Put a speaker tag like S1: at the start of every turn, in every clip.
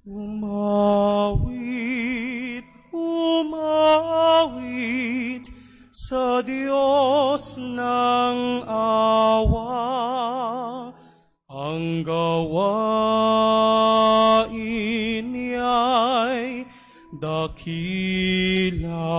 S1: Umawit, umawit sa Diyos ng awa, ang gawain niya'y dakila.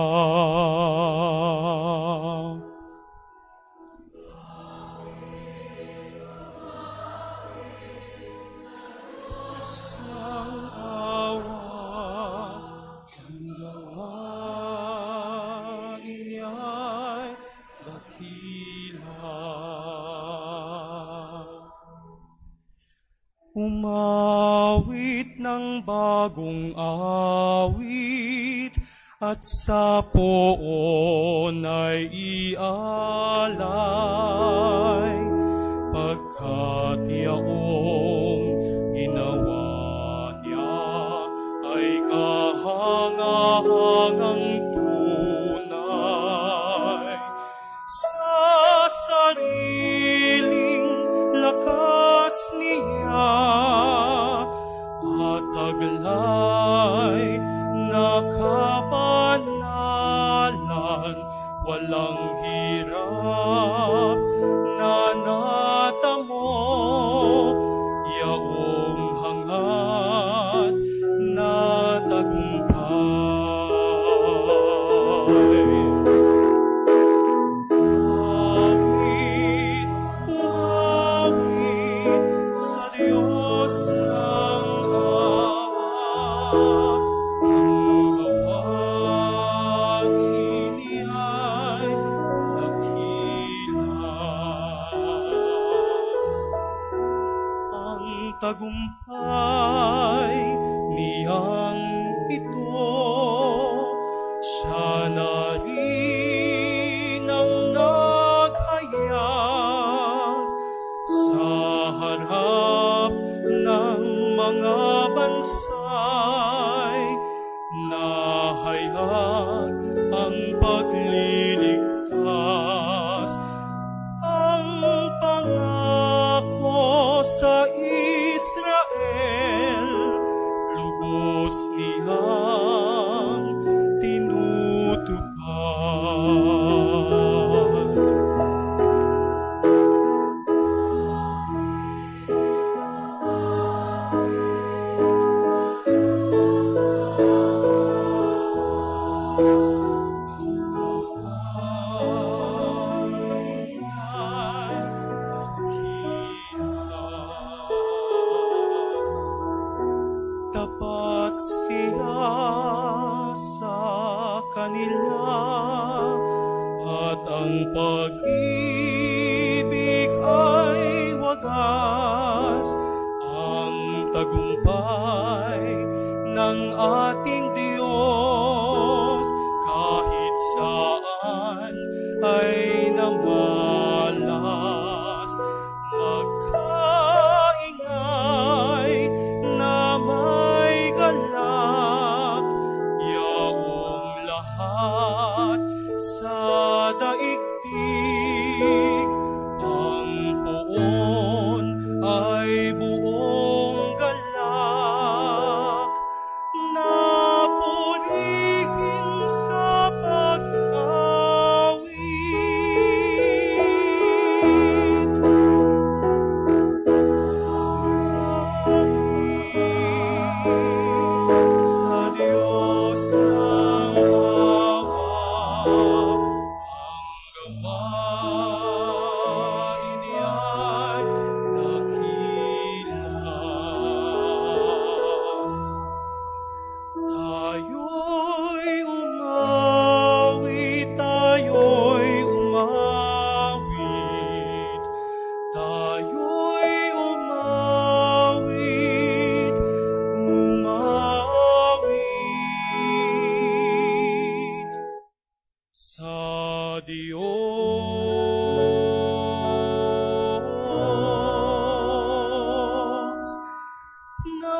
S1: Umawit ng bagong awit at sa poon ay ialay, pagkat yaong ginawa niya ay kahangahangang tunay. Sa sariling lakas niya at taglay nakabanalan, walang hirap na natamo, yaong hangad na tagumpay. Tagumpay niyang ito, siya na rin ang naghayag sa harap ng mga bansay, nahayag ang pagliligtas, ang pangako sa Israel, lubos niyang tinutupad. Tapat siya sa kanila at ang pag-ibig ay wagas, ang tagumpay ng ating Diyos kahit saan ay namalas. Magkaingay na may galak, yaong lahat sa daigdig, ang poon ay buong galak, na purihin sa pag-awit. Sa Diyos ng awa, ang gawain niya'y dakila. Tayo'y umawit, tayo'y umawit, tayo'y umawit, umawit sa Diyos na